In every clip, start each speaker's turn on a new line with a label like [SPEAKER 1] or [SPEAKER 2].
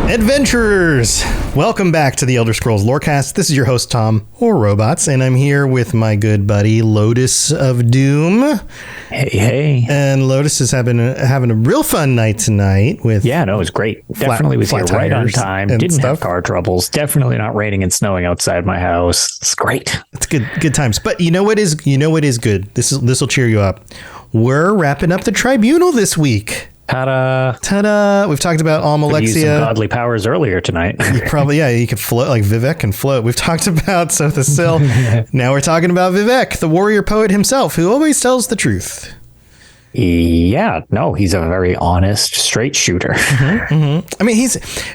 [SPEAKER 1] Adventurers, welcome back to the Elder Scrolls Lorecast. This is your host, Tom, or Robots, and I'm here with my good buddy, Lotus of Doom.
[SPEAKER 2] Hey.
[SPEAKER 1] And Lotus is having a real fun night tonight with...
[SPEAKER 2] Yeah, no, it was great. Definitely was here right on time. Didn't have car troubles. Definitely not raining and snowing outside my house. It's great.
[SPEAKER 1] It's good times. But you know what is good? This will cheer you up. We're wrapping up the tribunal this week. Ta-da. We've talked about Almalexia.
[SPEAKER 2] Used some godly powers earlier tonight.
[SPEAKER 1] You could float, like Vivec can float. We've talked about Sothasil. Now we're talking about Vivec, the warrior poet himself, who always tells the truth.
[SPEAKER 2] Yeah, no, he's a very honest, straight shooter.
[SPEAKER 1] I mean,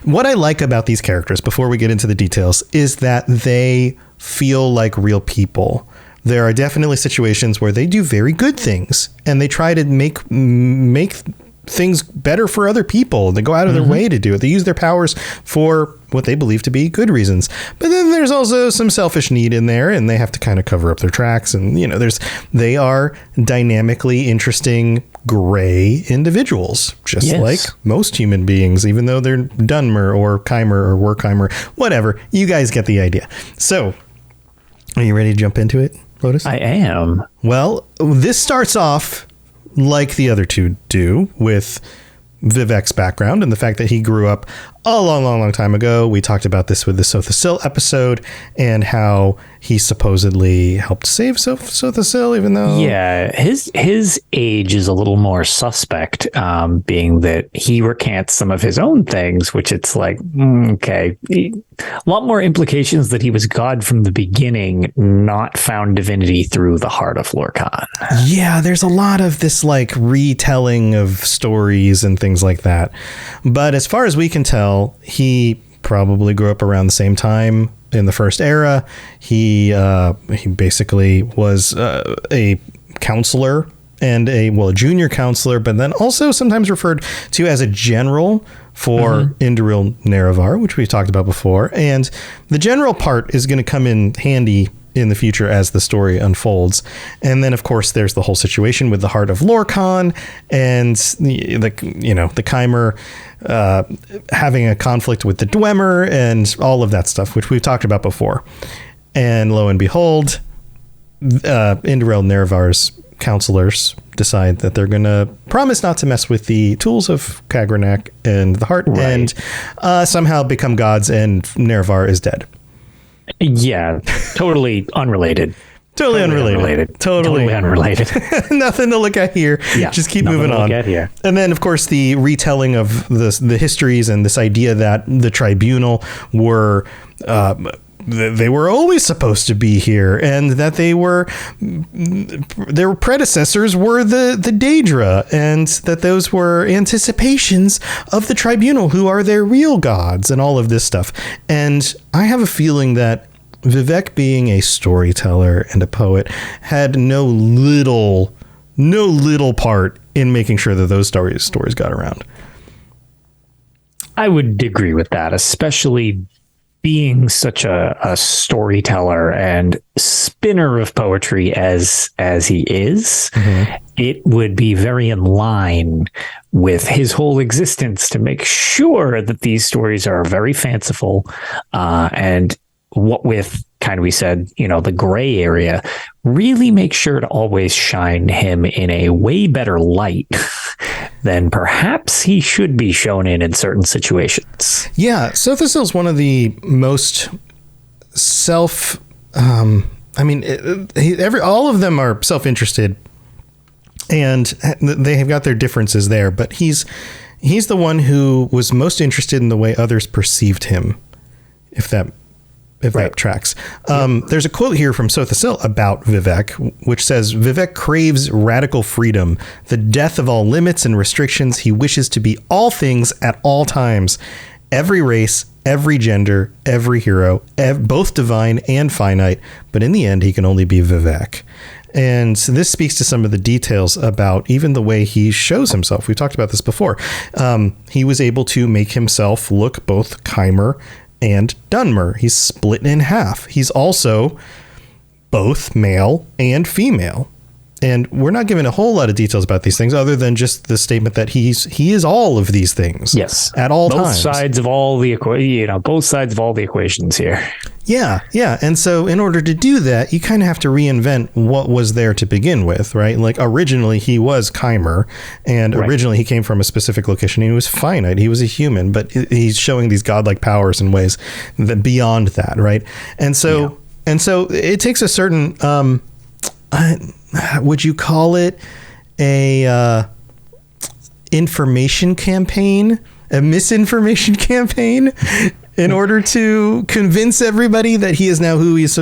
[SPEAKER 1] what I like about these characters, before we get into the details, is that they feel like real people. There are definitely situations where they do very good things, and they try to make things better for other people. They go out of their way to do it. They use their powers for what they believe to be good reasons. But then there's also some selfish need in there, and they have to kind of cover up their tracks. And, they are dynamically interesting gray individuals, just like most human beings, even though they're Dunmer or Keimer or Werkheimer, whatever. You guys get the idea. So, are you ready to jump into it, Lotus?
[SPEAKER 2] I am.
[SPEAKER 1] Well, this starts off like the other two do, with Vivec's background and the fact that he grew up a long time ago. We talked about this with the Sothasil episode and how he supposedly helped save Sothasil, even though... Yeah,
[SPEAKER 2] his age is a little more suspect, being that he recants some of his own things, which it's like, okay. A lot more implications that he was God from the beginning, not found divinity through the heart of Lorcan.
[SPEAKER 1] Yeah, there's a lot of this like retelling of stories and things like that. But as far as we can tell, he probably grew up around the same time in the First Era. He basically was a counselor and a junior counselor, but then also sometimes referred to as a general for Indoril Nerevar, which we've talked about before. And the general part is going to come in handy in the future as the story unfolds. And then, of course, there's the whole situation with the Heart of Lorcan and the Keimer having a conflict with the Dwemer and all of that stuff, which we've talked about before. And lo and behold, Indoril Nerevar's counselors decide that they're going to promise not to mess with the tools of Kagranak and the Heart, and somehow become gods, and Nerevar is dead.
[SPEAKER 2] Yeah, totally unrelated.
[SPEAKER 1] Totally unrelated. Nothing to look at here. Yeah, just keep moving on. And then, of course, the retelling of the histories and this idea that the tribunal were... they were always supposed to be here, and that their predecessors were the Daedra, and that those were anticipations of the tribunal, who are their real gods, and all of this stuff. And I have a feeling that Vivec, being a storyteller and a poet, had no little part in making sure that those stories got around.
[SPEAKER 2] I would agree with that, especially being such a storyteller and spinner of poetry as he is. It would be very in line with his whole existence to make sure that these stories are very fanciful, and what with kind of, we said, the gray area, really make sure to always shine him in a way better light than perhaps he should be shown in certain situations.
[SPEAKER 1] Yeah, Sothasil is one of the most all of them are self-interested, and they have got their differences there, but he's the one who was most interested in the way others perceived him, if that tracks. There's a quote here from Sothasil about Vivec, which says, "Vivec craves radical freedom, the death of all limits and restrictions. He wishes to be all things at all times, every race, every gender, every hero, both divine and finite, but in the end, he can only be Vivec." And so this speaks to some of the details about even the way he shows himself. We've talked about this before. He was able to make himself look both Keimer and Dunmer. He's split in half. He's also both male and female. And we're not given a whole lot of details about these things other than just the statement that he is all of these things.
[SPEAKER 2] Yes.
[SPEAKER 1] At all times.
[SPEAKER 2] Both sides of all the equations here.
[SPEAKER 1] Yeah. And so in order to do that, you kind of have to reinvent what was there to begin with, right? Like originally he was Chimer, and originally he came from a specific location. He was finite. He was a human, but he's showing these godlike powers in ways that beyond that, right? And so it takes a certain, would you call it a information campaign, a misinformation campaign, in order to convince everybody that he is now who he's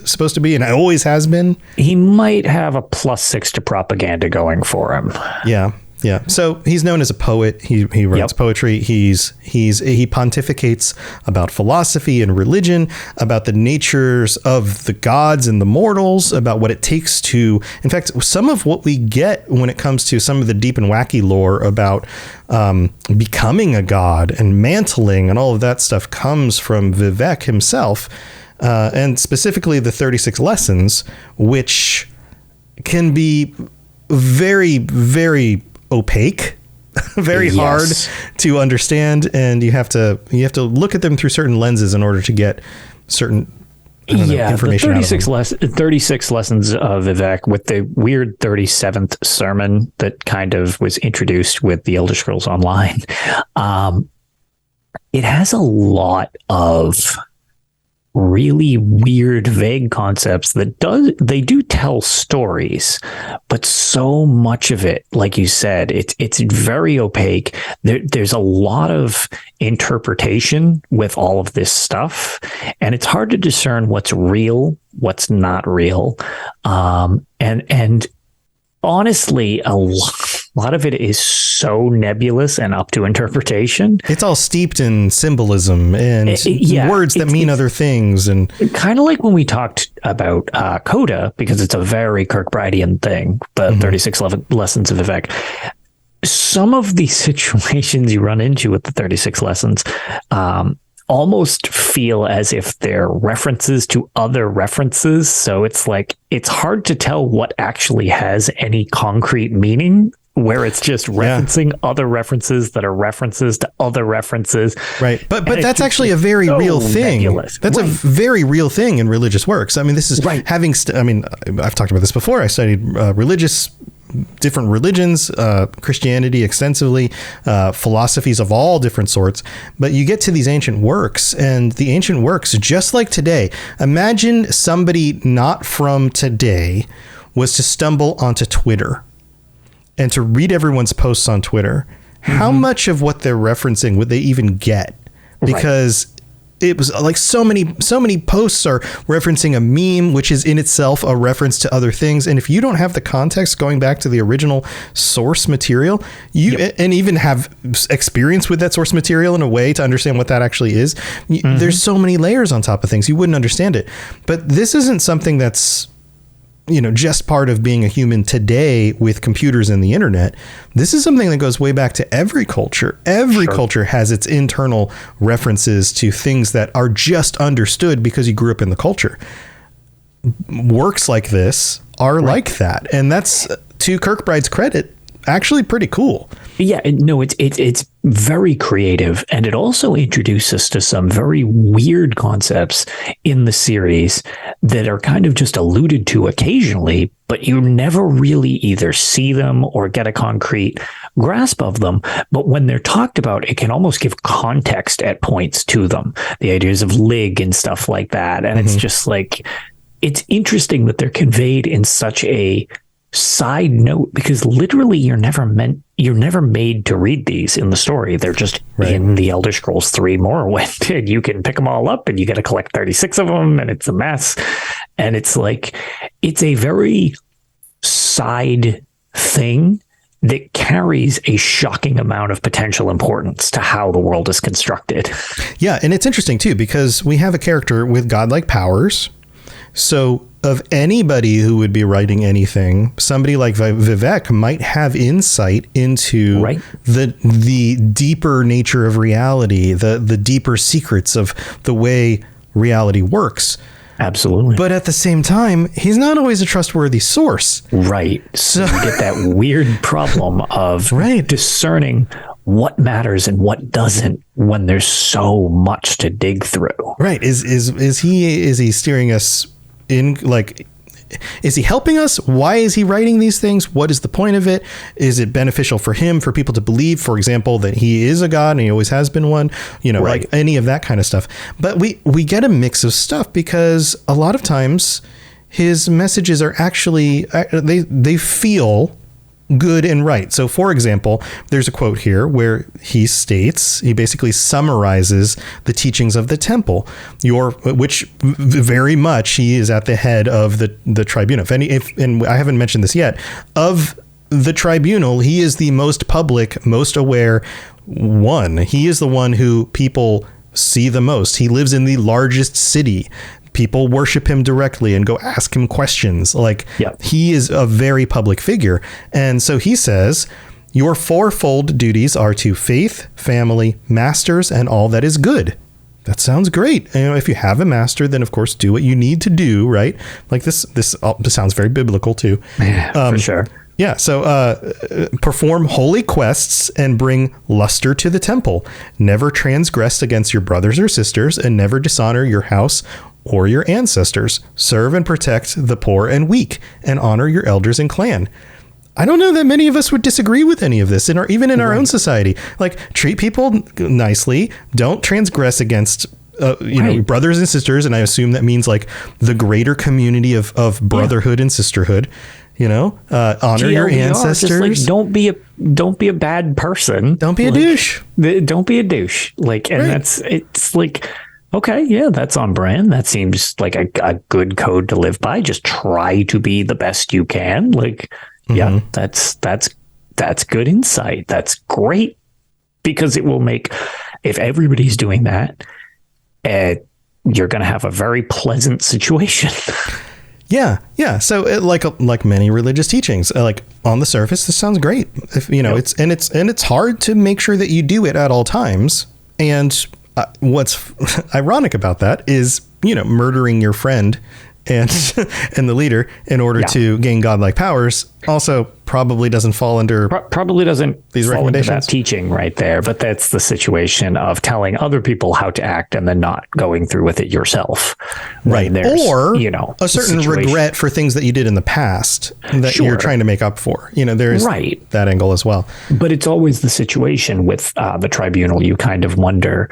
[SPEAKER 1] supposed to be and always has been?
[SPEAKER 2] He might have a +6 to propaganda going for him.
[SPEAKER 1] Yeah. So he's known as a poet. He writes poetry. He pontificates about philosophy and religion, about the natures of the gods and the mortals, about what it takes to, in fact, some of what we get when it comes to some of the deep and wacky lore about becoming a god and mantling and all of that stuff comes from Vivec himself, and specifically the 36 lessons, which can be very, very opaque, very hard to understand, and you have to look at them through certain lenses in order to get certain information.
[SPEAKER 2] The 36 lessons of Vivec, with the weird 37th sermon that kind of was introduced with the Elder Scrolls Online. It has a lot of really weird, vague concepts that they do tell stories, but so much of it, like you said, it's very opaque. There's a lot of interpretation with all of this stuff, and it's hard to discern what's real, what's not real. And honestly, a lot of it is so nebulous and up to interpretation.
[SPEAKER 1] It's all steeped in symbolism and words that mean other things. And
[SPEAKER 2] kind of like when we talked about Coda, because it's a very Kirkbridean thing, the 36 lessons of Vivec. Some of these situations you run into with the 36 lessons almost feel as if they're references to other references. So it's like, it's hard to tell what actually has any concrete meaning, where it's just referencing other references that are references to other references.
[SPEAKER 1] Right. But that's actually a very real thing. Nebulous. That's a very real thing in religious works. I mean, this is having, I've talked about this before. I studied different religions, Christianity extensively, philosophies of all different sorts. But you get to these ancient works, and the ancient works, just like today, imagine somebody not from today was to stumble onto Twitter and to read everyone's posts on Twitter. How much of what they're referencing would they even get? Because it was like so many posts are referencing a meme, which is in itself a reference to other things. And if you don't have the context going back to the original source material, and even have experience with that source material in a way to understand what that actually is, there's so many layers on top of things. You wouldn't understand it. But this isn't something that's, just part of being a human today with computers and the internet. This is something that goes way back to every culture. Every culture has its internal references to things that are just understood because you grew up in the culture. Works like this are like that. And that's, to Kirkbride's credit, actually pretty cool.
[SPEAKER 2] Yeah, no, it's very creative, and it also introduces us to some very weird concepts in the series that are kind of just alluded to occasionally, but you never really either see them or get a concrete grasp of them. But when they're talked about, it can almost give context at points to them. The ideas of Lig and stuff like that, and it's just like, it's interesting that they're conveyed in such a side note, because literally you're never made to read these in the story. They're just in the Elder Scrolls 3 Morrowind, and you can pick them all up and you got to collect 36 of them, and it's a mess. And it's like, it's a very side thing that carries a shocking amount of potential importance to how the world is constructed.
[SPEAKER 1] Yeah. And it's interesting too, because we have a character with godlike powers. So of anybody who would be writing anything, somebody like Vivec might have insight into the deeper nature of reality, the deeper secrets of the way reality works.
[SPEAKER 2] Absolutely.
[SPEAKER 1] But at the same time, he's not always a trustworthy source.
[SPEAKER 2] Right. So you get that weird problem of discerning what matters and what doesn't when there's so much to dig through.
[SPEAKER 1] Right. Is he steering us in, like, is he helping us? Why is he writing these things? What is the point of it? Is it beneficial for him, for people to believe, for example, that he is a god and he always has been one, like any of that kind of stuff. But we get a mix of stuff because a lot of times his messages are actually, they feel good and right. So, for example, there's a quote here where he basically summarizes the teachings of the temple, which very much he is at the head of the tribunal. And I haven't mentioned this yet, of the tribunal, he is the most public, most aware one. He is the one who people see the most. He lives in the largest city. People worship him directly and go ask him questions. He is a very public figure. And so he says, your fourfold duties are to faith, family, masters, and all that is good. That sounds great. If you have a master, then of course do what you need to do, right? Like this sounds very biblical too.
[SPEAKER 2] For sure.
[SPEAKER 1] Yeah. So perform holy quests and bring luster to the temple. Never transgress against your brothers or sisters, and never dishonor your house or your ancestors. Serve and protect the poor and weak, and honor your elders and clan. I don't know that many of us would disagree with any of this, even in our own society. Like, treat people nicely. Don't transgress against brothers and sisters. And I assume that means like the greater community of brotherhood and sisterhood. Honor your ancestors.
[SPEAKER 2] Just like, don't be a bad person.
[SPEAKER 1] Don't be a douche.
[SPEAKER 2] Don't be a douche. It's like, okay, yeah, that's on brand. That seems like a good code to live by. Just try to be the best you can. Yeah, that's good insight. That's great, because it will make, if everybody's doing that, you're going to have a very pleasant situation.
[SPEAKER 1] Yeah. So like many religious teachings, on the surface, this sounds great. It's hard to make sure that you do it at all times. And what's ironic about that is, murdering your friend and and the leader in order to gain godlike powers also probably doesn't fall under these recommendations.
[SPEAKER 2] That teaching right there, but that's the situation of telling other people how to act and then not going through with it yourself.
[SPEAKER 1] Right. Or a certain regret for things that you did in the past that you're trying to make up for. There's that angle as well.
[SPEAKER 2] But it's always the situation with the tribunal. You kind of wonder,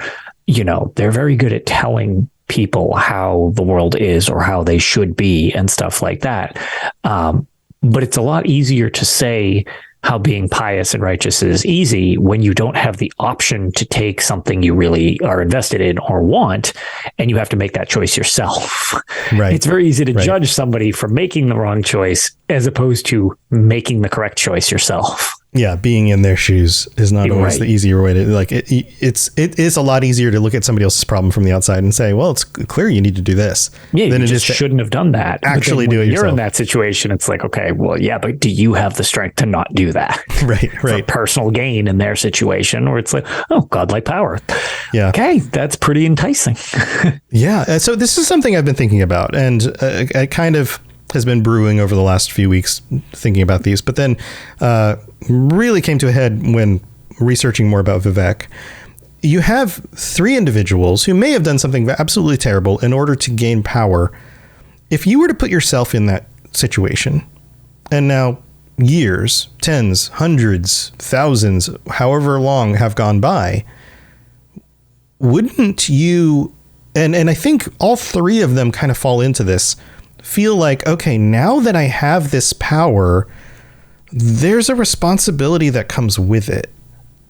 [SPEAKER 2] they're very good at telling people how the world is or how they should be and stuff like that. But it's a lot easier to say how being pious and righteous is easy when you don't have the option to take something you really are invested in or want, and you have to make that choice yourself.
[SPEAKER 1] Right.
[SPEAKER 2] It's very easy to judge somebody for making the wrong choice as opposed to making the correct choice yourself.
[SPEAKER 1] Yeah, being in their shoes is not always the easier way to it is a lot easier to look at somebody else's problem from the outside and say, well, it's clear you need to do this.
[SPEAKER 2] Yeah, you just shouldn't have done that.
[SPEAKER 1] Actually do it yourself.
[SPEAKER 2] You're in that situation. It's like, okay, well, yeah, but do you have the strength to not do that?
[SPEAKER 1] Right.
[SPEAKER 2] For personal gain in their situation, or it's like, oh, godlike power.
[SPEAKER 1] Yeah.
[SPEAKER 2] Okay, that's pretty enticing.
[SPEAKER 1] Yeah. So this is something I've been thinking about, and I kind of has been brewing over the last few weeks thinking about these, but then really came to a head when researching more about Vivec. You have three individuals who may have done something absolutely terrible in order to gain power. If you were to put yourself in that situation, and now years, tens, hundreds, thousands, however long have gone by, wouldn't you, and I think all three of them kind of fall into this, feel like, okay, now that I have this power, there's a responsibility that comes with it.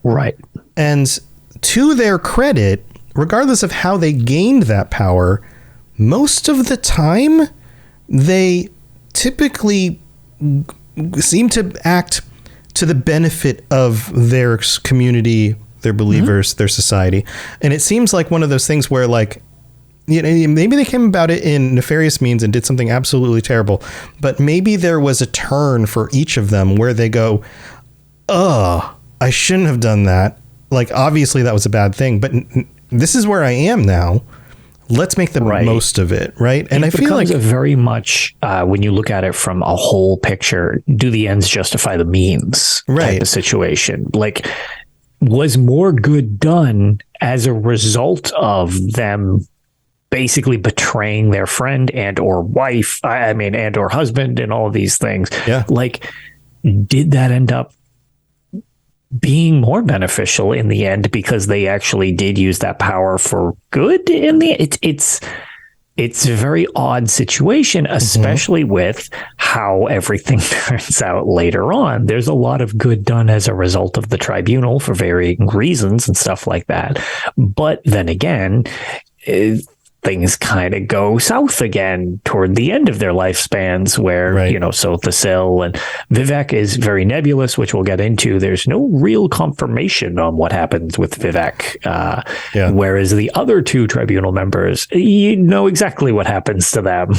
[SPEAKER 2] Right.
[SPEAKER 1] And to their credit, regardless of how they gained that power, most of the time, they typically seem to act to the benefit of their community, their believers, their society. And it seems like one of those things where, like, maybe they came about it in nefarious means and did something absolutely terrible, but maybe there was a turn for each of them where they go, I shouldn't have done that. Like, obviously that was a bad thing, but this is where I am now. let's make the most of it, right? And I feel like
[SPEAKER 2] a very much when you look at it from a whole picture, do the ends justify the means type of situation? Like, was more good done as a result of them basically betraying their friend and or wife, and or husband and all of these things?
[SPEAKER 1] Yeah.
[SPEAKER 2] Like, did that end up being more beneficial in the end because they actually did use that power for good in the it's a very odd situation, especially with how everything turns out later on. There's a lot of good done as a result of the tribunal for varying reasons and stuff like that. But then again, things kind of go south again toward the end of their lifespans where, so Thassil and Vivec is very nebulous, which we'll get into. There's no real confirmation on what happens with Vivec. Whereas the other two tribunal members, you know exactly what happens to them.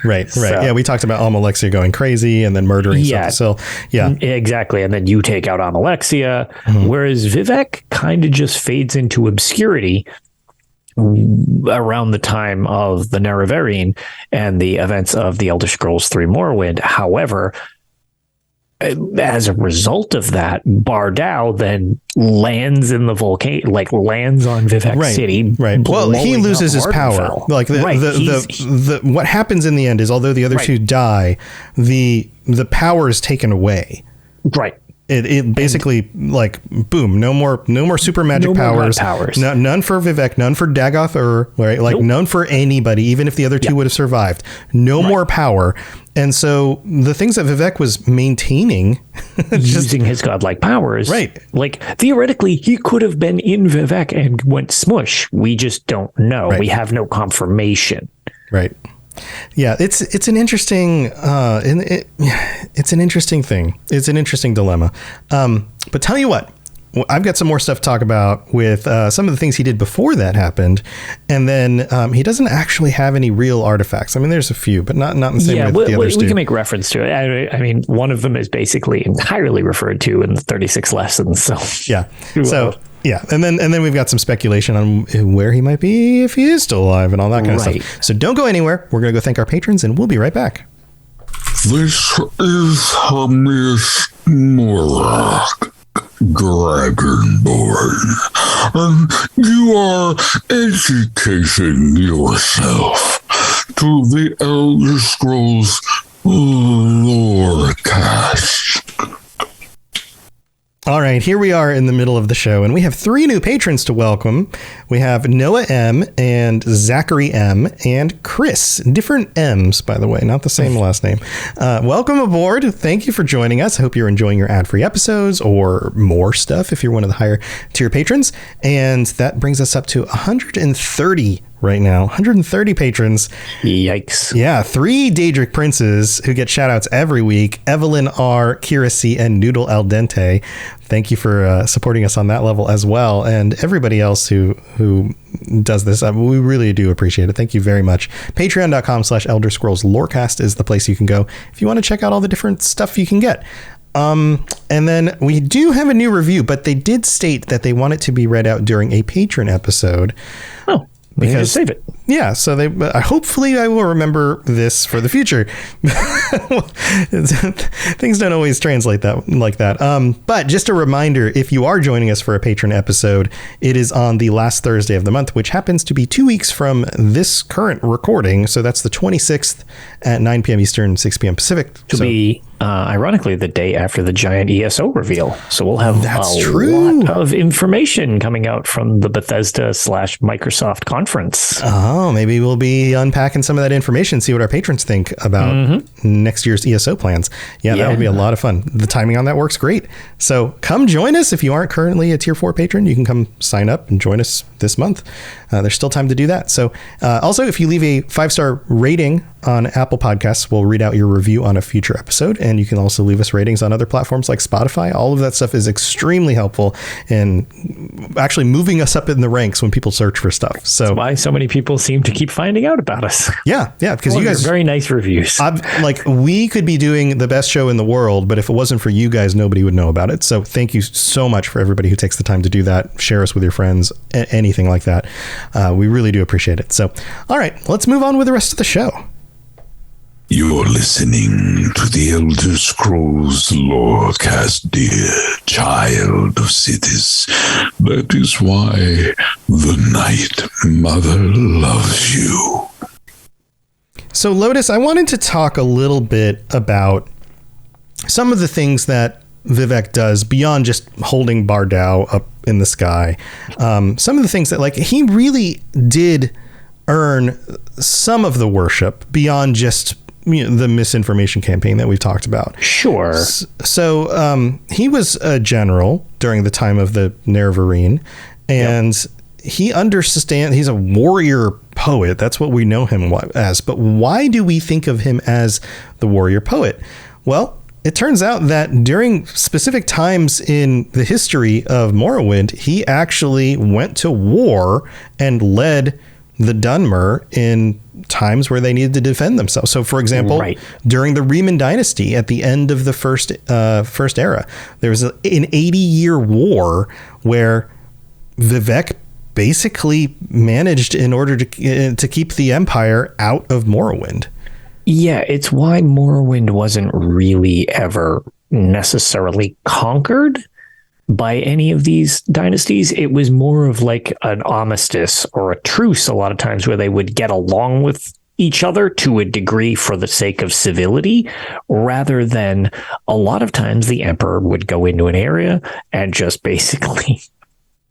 [SPEAKER 1] Right. So, yeah. We talked about Almalexia going crazy and then murdering Thassil. Yeah, exactly.
[SPEAKER 2] And then you take out Almalexia, whereas Vivec kind of just fades into obscurity around the time of the Nerevarine and the events of the Elder Scrolls III Morrowind. However, as a result of that, Bardau then lands in the volcano, like lands on Vivec City.
[SPEAKER 1] Right. Well, he loses his power. Like what happens in the end is, although the other two die, the power is taken away.
[SPEAKER 2] Right.
[SPEAKER 1] It basically, like, boom, no more super magic powers. None for Vivec, none for Dagoth, right? Like, none for anybody, even if the other two would have survived. No more power. And so the things that Vivec was maintaining,
[SPEAKER 2] using his godlike powers,
[SPEAKER 1] right?
[SPEAKER 2] Like, theoretically, he could have been in Vivec and went smush. We just don't know. We have no confirmation.
[SPEAKER 1] Right. Yeah, it's an interesting it's an interesting thing. It's an interesting dilemma. But tell you what, I've got some more stuff to talk about with some of the things he did before that happened, and then he doesn't actually have any real artifacts. I mean, there's a few, but not in the same way that the others do.
[SPEAKER 2] We can make reference to it. I mean, one of them is basically entirely referred to in the 36 lessons. So
[SPEAKER 1] yeah, yeah, and then we've got some speculation on where he might be if he is still alive and all that kind of stuff. So don't go anywhere. We're going to go thank our patrons, and we'll be right back.
[SPEAKER 3] This is Hamis Morak, Dragonborn, and you are educating yourself to the Elder Scrolls Lorecast.
[SPEAKER 1] All right, here we are in the middle of the show, and we have 3 new patrons to welcome. We have Noah M. and Zachary M. and Chris. Different M's, by the way, not the same last name. Welcome aboard. Thank you for joining us. I hope you're enjoying your ad-free episodes or more stuff if you're one of the higher tier patrons. And that brings us up to 130 right now. 130 patrons.
[SPEAKER 2] Yikes.
[SPEAKER 1] Yeah, 3 Daedric princes who get shout outs every week. Evelyn R, Kira C, and Noodle Al Dente. Thank you for supporting us on that level as well. And everybody else who does this, we really do appreciate it. Thank you very much. Patreon.com/Elder Scrolls Lorecast is the place you can go if you want to check out all the different stuff you can get. And then we do have a new review, but they did state that they want it to be read out during a patron episode.
[SPEAKER 2] Oh. We can just save it.
[SPEAKER 1] Yeah, so hopefully I will remember this for the future. Things don't always translate like that. But just a reminder, if you are joining us for a patron episode, it is on the last Thursday of the month, which happens to be 2 weeks from this current recording. So that's the 26th at 9 p.m. Eastern, 6 p.m. Pacific.
[SPEAKER 2] To be ironically the day after the giant ESO reveal. So we'll have lot of information coming out from the Bethesda/Microsoft conference.
[SPEAKER 1] Oh, maybe we'll be unpacking some of that information, see what our patrons think about next year's ESO plans. Yeah, that would be a lot of fun. The timing on that works great. So come join us. If you aren't currently a tier 4 patron, you can come sign up and join us this month. There's still time to do that. So also, if you leave a 5-star rating on Apple Podcasts, we'll read out your review on a future episode. And you can also leave us ratings on other platforms like Spotify. All of that stuff is extremely helpful in actually moving us up in the ranks when people search for stuff. So
[SPEAKER 2] that's why so many people seem to keep finding out about us.
[SPEAKER 1] Yeah. Because you guys
[SPEAKER 2] very nice reviews.
[SPEAKER 1] We could be doing the best show in the world, but if it wasn't for you guys, nobody would know about it. So thank you so much for everybody who takes the time to do that. Share us with your friends, anything like that. We really do appreciate it. So, all right, let's move on with the rest of the show.
[SPEAKER 3] You're listening to the Elder Scrolls Lorecast, dear child of cities. That is why the Night Mother loves you.
[SPEAKER 1] So, Lotus, I wanted to talk a little bit about some of the things that Vivec does beyond just holding Bardau up in the sky. Some of the things that, like, he really did earn some of the worship beyond just the misinformation campaign that we've talked about.
[SPEAKER 2] Sure.
[SPEAKER 1] So he was a general during the time of the Nerevarine, and he understands, he's a warrior poet. That's what we know him as. But why do we think of him as the warrior poet? Well, it turns out that during specific times in the history of Morrowind, he actually went to war and led the Dunmer in times where they needed to defend themselves. So, for example, during the Riemann dynasty, at the end of the first era, there was an 80-year war where Vivec basically managed in order to keep the Empire out of Morrowind.
[SPEAKER 2] Yeah, it's why Morrowind wasn't really ever necessarily conquered by any of these dynasties. It was more of like an armistice or a truce a lot of times, where they would get along with each other to a degree for the sake of civility, rather than a lot of times the emperor would go into an area and just basically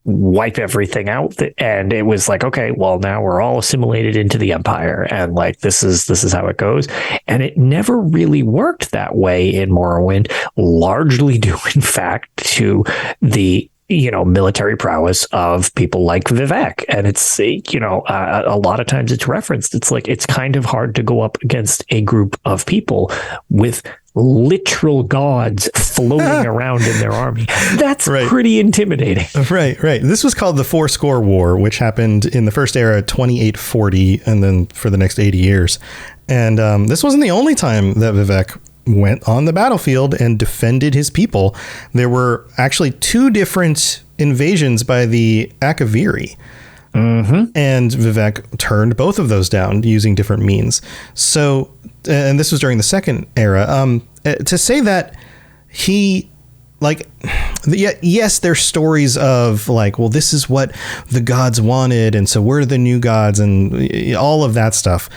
[SPEAKER 2] wipe everything out. And it was like, okay, well, now we're all assimilated into the empire, and like this is how it goes. And it never really worked that way in Morrowind, largely due in fact to the military prowess of people like Vivec. And it's, a lot of times it's referenced. It's like, it's kind of hard to go up against a group of people with literal gods floating around in their army. That's pretty intimidating.
[SPEAKER 1] Right. This was called the Fourscore War, which happened in the first era, 2840, and then for the next 80 years. And this wasn't the only time that Vivec went on the battlefield and defended his people. There were actually 2 different invasions by the Akaviri. Mm-hmm. And Vivec turned both of those down using different means. So, and this was during the second era. To say that he, yes, there's stories of like, well, this is what the gods wanted, and so we're the new gods, and all of that stuff.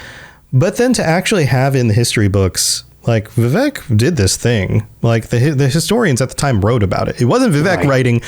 [SPEAKER 1] But then to actually have in the history books, like, Vivec did this thing. Like, the historians at the time wrote about it. It wasn't Vivec writing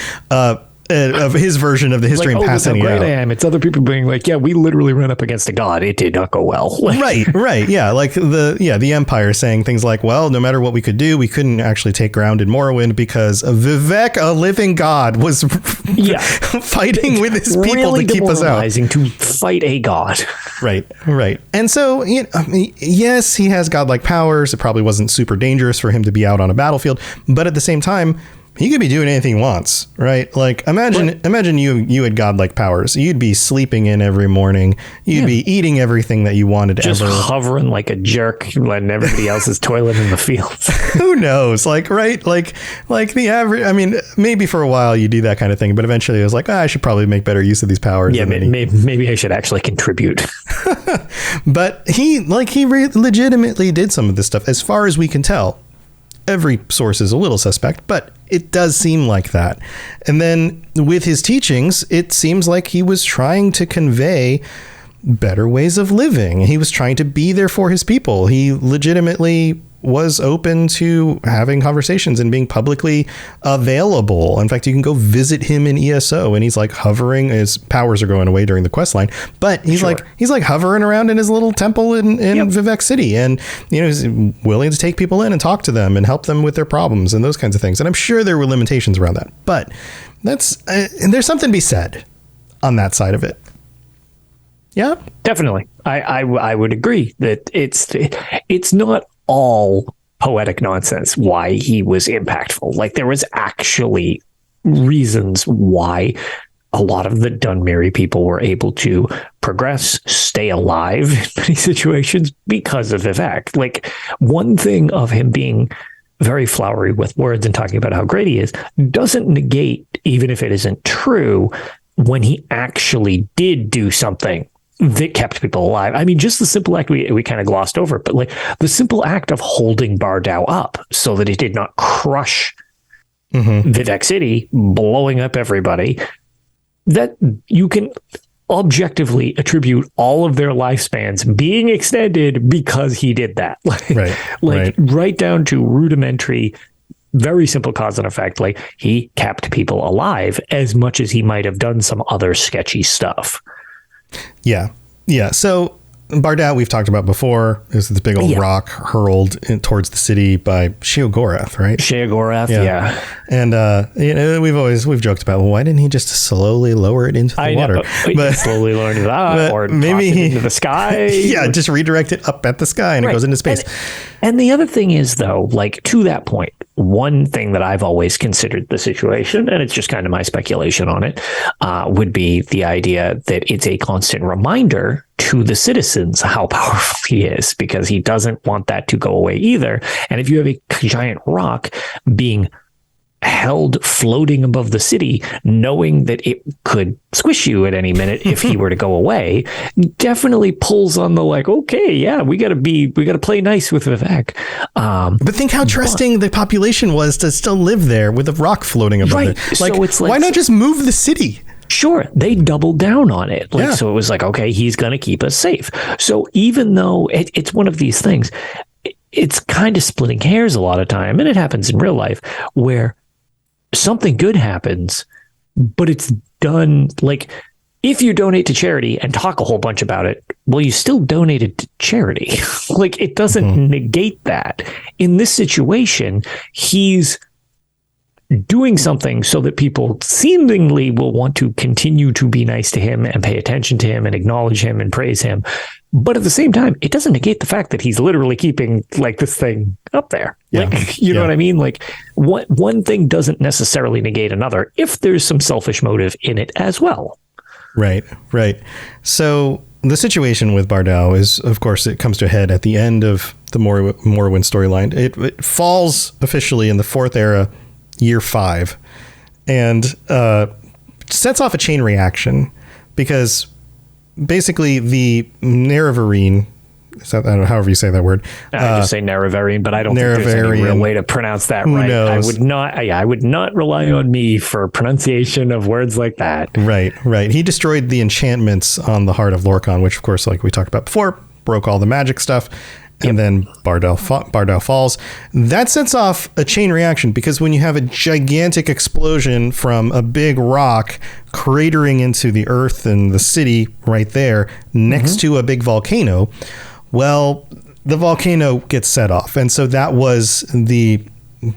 [SPEAKER 1] of his version of the history and passing it out.
[SPEAKER 2] I am. It's other people being like, yeah, we literally ran up against a god. It did not go well.
[SPEAKER 1] Right. Yeah. Like the Empire saying things like, well, no matter what we could do, we couldn't actually take ground in Morrowind because Vivec, a living god, was fighting with his people really to keep us out.
[SPEAKER 2] To fight a god.
[SPEAKER 1] Right. And so, yes, he has godlike powers. It probably wasn't super dangerous for him to be out on a battlefield, but at the same time, he could be doing anything he wants, right? Like, imagine you had godlike powers. You'd be sleeping in every morning. You'd be eating everything that you wanted
[SPEAKER 2] just ever. Just hovering like a jerk when everybody else is toiling in the fields.
[SPEAKER 1] Who knows? Like, right? Like the average, I mean, maybe for a while you do that kind of thing, but eventually it was like, I should probably make better use of these powers.
[SPEAKER 2] Yeah, maybe I should actually contribute.
[SPEAKER 1] But he legitimately did some of this stuff, as far as we can tell. Every source is a little suspect, but it does seem like that. And then with his teachings, it seems like he was trying to convey better ways of living. He was trying to be there for his people. He legitimately was open to having conversations and being publicly available. In fact, you can go visit him in ESO, and he's like hovering. His powers are going away during the quest line, but he's like hovering around in his little temple in Vivec City, and he's willing to take people in and talk to them and help them with their problems and those kinds of things. And I'm sure there were limitations around that, but that's and there's something to be said on that side of it. Yeah.
[SPEAKER 2] Definitely. I would agree that it's not all poetic nonsense why he was impactful. Like, there was actually reasons why a lot of the Dunmeri people were able to progress, stay alive in many situations because of Vivec. Like, one thing of him being very flowery with words and talking about how great he is doesn't negate, even if it isn't true, when he actually did do something that kept people alive. I mean, just the simple act we kind of glossed over, but like the simple act of holding Bardau up so that it did not crush Vivec City, blowing up everybody, that you can objectively attribute all of their lifespans being extended because he did that. Right down to rudimentary, very simple cause and effect. Like, he kept people alive as much as he might have done some other sketchy stuff.
[SPEAKER 1] Yeah. Yeah. So Bardau, we've talked about before, is this big old rock hurled towards the city by Sheogorath, right?
[SPEAKER 2] Sheogorath, yeah.
[SPEAKER 1] And we've joked about, well, why didn't he just slowly lower it into the water?
[SPEAKER 2] But slowly lower it out, or maybe toss it into the sky.
[SPEAKER 1] Yeah, just redirect it up at the sky and it goes into space.
[SPEAKER 2] And the other thing is, though, like, to that point, one thing that I've always considered the situation, and it's just kind of my speculation on it, would be the idea that it's a constant reminder to the citizens how powerful he is, because he doesn't want that to go away either. And if you have a giant rock being held floating above the city, knowing that it could squish you at any minute if he were to go away, definitely pulls on the, like, okay, yeah, we got to play nice with Vivec.
[SPEAKER 1] But think how trusting the population was to still live there with a rock floating above it. Like, so it's like, why not just move the city?
[SPEAKER 2] Sure, they doubled down on it. So it was like, okay, he's going to keep us safe. So even though it's one of these things, it's kind of splitting hairs a lot of time, and it happens in real life, where something good happens, but it's done, like, if you donate to charity and talk a whole bunch about it, well, you still donated to charity. Like, it doesn't negate that. In this situation, he's doing something so that people seemingly will want to continue to be nice to him and pay attention to him and acknowledge him and praise him. But at the same time, it doesn't negate the fact that he's literally keeping, like, this thing up there. Yeah. Like, you know what I mean? Like, one thing doesn't necessarily negate another if there's some selfish motive in it as well. Right.
[SPEAKER 1] So the situation with Bardau is, of course, it comes to a head at the end of the Morrowind storyline. It falls officially in the Fourth Era, Year 5, and sets off a chain reaction, because basically the Nerevarine, I don't know, however you say that word.
[SPEAKER 2] I just say Nerevarine, but I don't think there's any real way to pronounce that right.
[SPEAKER 1] Knows?
[SPEAKER 2] I would not rely on me for pronunciation of words like that.
[SPEAKER 1] Right. He destroyed the enchantments on the heart of Lorcan, which, of course, like we talked about before, broke all the magic stuff. And then Bardau falls. That sets off a chain reaction, because when you have a gigantic explosion from a big rock cratering into the earth and the city right there next to a big volcano, well, the volcano gets set off. And so that was the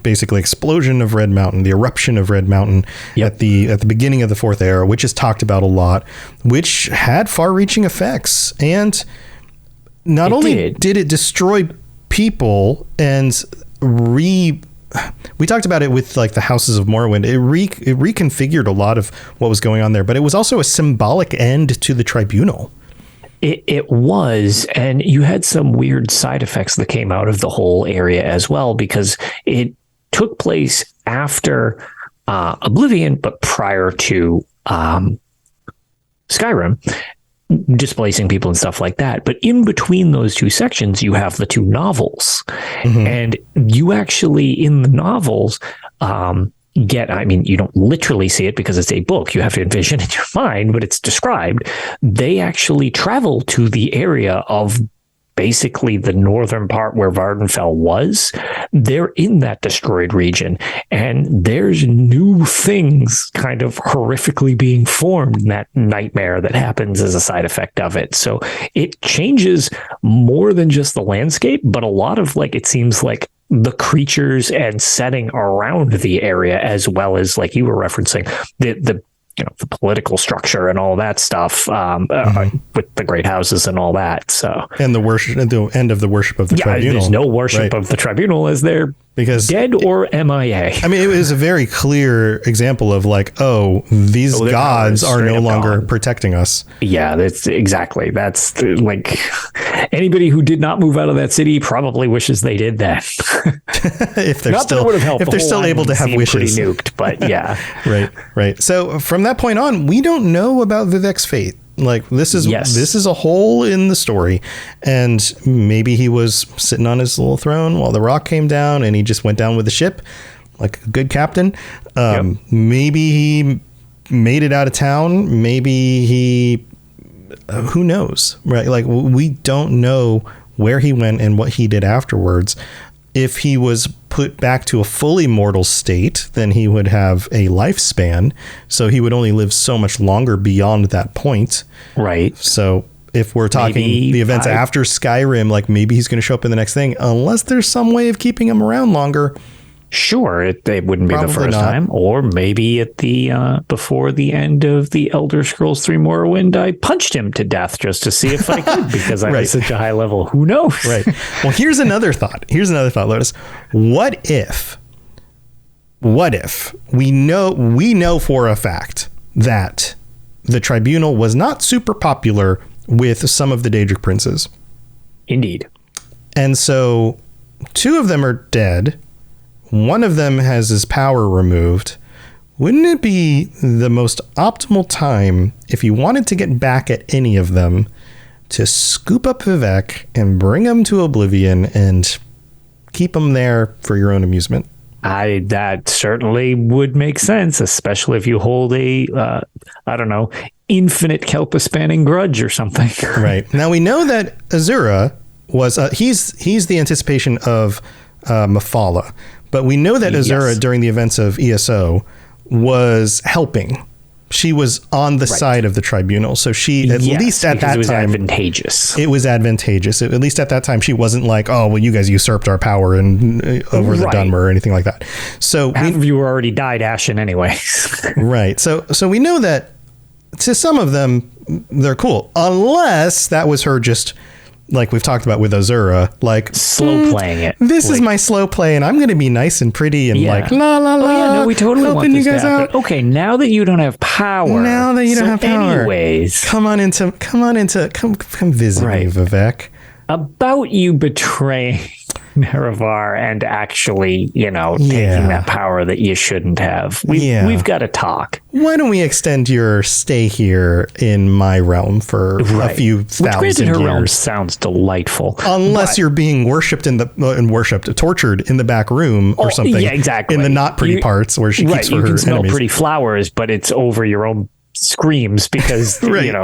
[SPEAKER 1] basically explosion of Red Mountain, the eruption of Red Mountain at the beginning of the Fourth Era, which is talked about a lot, which had far-reaching effects. And not only did it destroy people and we talked about it with, like, the Houses of Morrowind. It reconfigured a lot of what was going on there, but it was also a symbolic end to the tribunal.
[SPEAKER 2] It was, and you had some weird side effects that came out of the whole area as well, because it took place after Oblivion, but prior to Skyrim, displacing people and stuff like that. But in between those two sections, you have the two novels. And you actually, in the novels, you don't literally see it because it's a book. You have to envision it in your mind, but it's described. They actually travel to the area of basically the northern part where Vardenfell was. They're in that destroyed region, and there's new things kind of horrifically being formed in that nightmare that happens as a side effect of it. So it changes more than just the landscape, but a lot of, like, it seems like the creatures and setting around the area, as well as, like you were referencing, the the political structure and all that stuff with the great houses and all that. So
[SPEAKER 1] and the worship at the end of the worship of the tribunal.
[SPEAKER 2] There's no worship of the tribunal as they're dead or MIA.
[SPEAKER 1] I mean, it was a very clear example of like, these gods are no longer protecting us.
[SPEAKER 2] Yeah, that's exactly. That's like anybody who did not move out of that city probably wishes they did that.
[SPEAKER 1] If they're still able to have wishes.
[SPEAKER 2] Pretty nuked, but yeah.
[SPEAKER 1] Right. So from that point on, we don't know about Vivec's fate. Like this is a hole in the story, and maybe he was sitting on his little throne while the rock came down, and he just went down with the ship like a good captain. Maybe he made it out of town. Maybe he, who knows, right? Like we don't know where he went and what he did afterwards. If he was put back to a fully mortal state, then he would have a lifespan. So he would only live so much longer beyond that point.
[SPEAKER 2] Right.
[SPEAKER 1] So if we're talking the events after Skyrim, like maybe he's going to show up in the next thing, unless there's some way of keeping him around longer.
[SPEAKER 2] Sure, it wouldn't be the first time, or maybe at the before the end of the Elder Scrolls 3 Morrowind, I punched him to death just to see if I could because I was such a high level. Who knows?
[SPEAKER 1] Right. Well, here's another thought, Lotus. What if we know for a fact that the tribunal was not super popular with some of the Daedric princes?
[SPEAKER 2] Indeed.
[SPEAKER 1] And so 2 of them are dead. One of them has his power removed. Wouldn't it be the most optimal time, if you wanted to get back at any of them, to scoop up Vivec and bring him to oblivion and keep him there for your own amusement?
[SPEAKER 2] That certainly would make sense, especially if you hold a, infinite Kelpa-spanning grudge or something.
[SPEAKER 1] Right. Now we know that Azura was, he's the anticipation of Mephala. But we know that Azura, during the events of ESO, was helping. She was on the side of the tribunal. So she, at least at that time, it was
[SPEAKER 2] advantageous.
[SPEAKER 1] It was advantageous. At least at that time, she wasn't like, oh, well, you guys usurped our power and over the Dunmer or anything like that. So
[SPEAKER 2] half of you already died ashen anyway.
[SPEAKER 1] Right. So we know that to some of them, they're cool. Unless that was her just... like we've talked about with Azura, like
[SPEAKER 2] slow playing it.
[SPEAKER 1] This is my slow play, and I'm going to be nice and pretty and like la la la.
[SPEAKER 2] Oh yeah, no, we totally want this
[SPEAKER 1] you guys
[SPEAKER 2] to happen.
[SPEAKER 1] out.
[SPEAKER 2] Okay, now that you don't have power, anyways,
[SPEAKER 1] come visit me, Vivec.
[SPEAKER 2] About you betraying Nerevar and actually, taking that power that you shouldn't have. We've got to talk.
[SPEAKER 1] Why don't we extend your stay here in my realm for a few thousand years?
[SPEAKER 2] Her realm sounds delightful.
[SPEAKER 1] Unless you're being worshipped tortured in the back room or something.
[SPEAKER 2] Yeah, exactly.
[SPEAKER 1] In the not pretty parts where she keeps for her enemies.
[SPEAKER 2] You can smell pretty flowers, but it's over your own screams because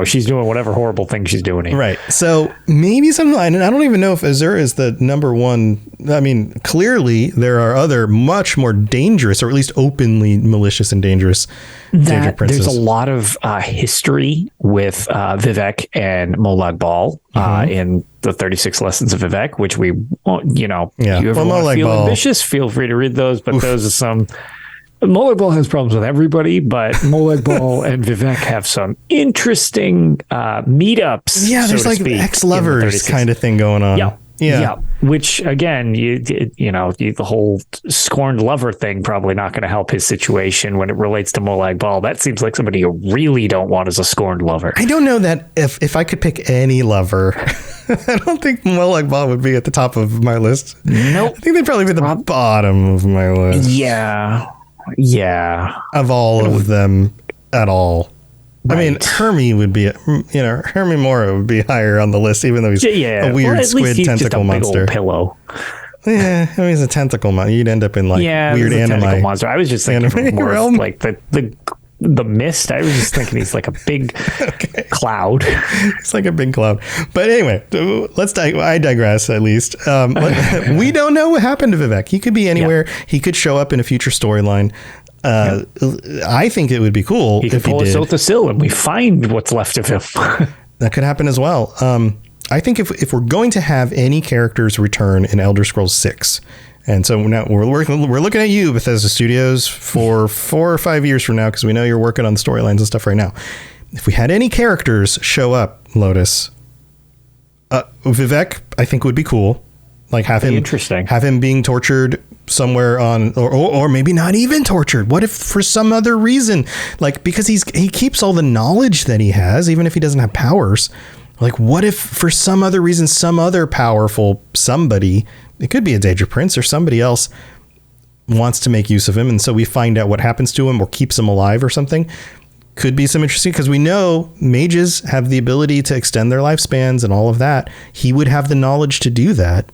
[SPEAKER 2] she's doing whatever horrible thing she's doing.
[SPEAKER 1] Right. So maybe something, and I don't even know if Azura is the number one. I mean, clearly there are other much more dangerous, or at least openly malicious and dangerous Daedric princes.
[SPEAKER 2] There's a lot of history with Vivec and Molag Bal in the 36 Lessons of Vivec, which you ever want to feel ambitious, feel free to read those, but those are some... Molag Bal has problems with everybody, but Molag Bal and Vivec have some interesting meetups.
[SPEAKER 1] Yeah, there's like ex-lovers kind of thing going on.
[SPEAKER 2] Yeah. Which again, the whole scorned lover thing probably not going to help his situation when it relates to Molag Bal. That seems like somebody you really don't want as a scorned lover.
[SPEAKER 1] I don't know that if I could pick any lover, I don't think Molag Bal would be at the top of my list.
[SPEAKER 2] Nope.
[SPEAKER 1] I think they'd probably be the bottom of my list.
[SPEAKER 2] Yeah.
[SPEAKER 1] Of all of them at all. Right. I mean, Hermie would be, Hermie Mora would be higher on the list, even though he's a weird squid tentacle monster.
[SPEAKER 2] Big old pillow.
[SPEAKER 1] Yeah, I mean, he's a tentacle monster. You'd end up in weird anime.
[SPEAKER 2] Tentacle monster. I was just thinking more of like the mist. I was just thinking he's like a big cloud.
[SPEAKER 1] It's like a big cloud. But anyway, I digress at least. We don't know what happened to Vivec. He could be anywhere. Yeah. He could show up in a future storyline. I think it would be cool
[SPEAKER 2] if he pull us out the sill and we find what's left of him.
[SPEAKER 1] That could happen as well. I think if we're going to have any characters return in Elder Scrolls 6, And so now we're looking at you, Bethesda Studios, for 4 or 5 years from now, because we know you're working on the storylines and stuff right now. If we had any characters show up, Lotus, Vivec, I think would be cool. Like have him being tortured somewhere on, or maybe not even tortured. What if for some other reason, like because he keeps all the knowledge that he has, even if he doesn't have powers. Like what if for some other reason, some other powerful somebody, it could be a Daedra Prince or somebody else, wants to make use of him, and so we find out what happens to him or keeps him alive or something. Could be some interesting, because we know mages have the ability to extend their lifespans and all of that. He would have the knowledge to do that.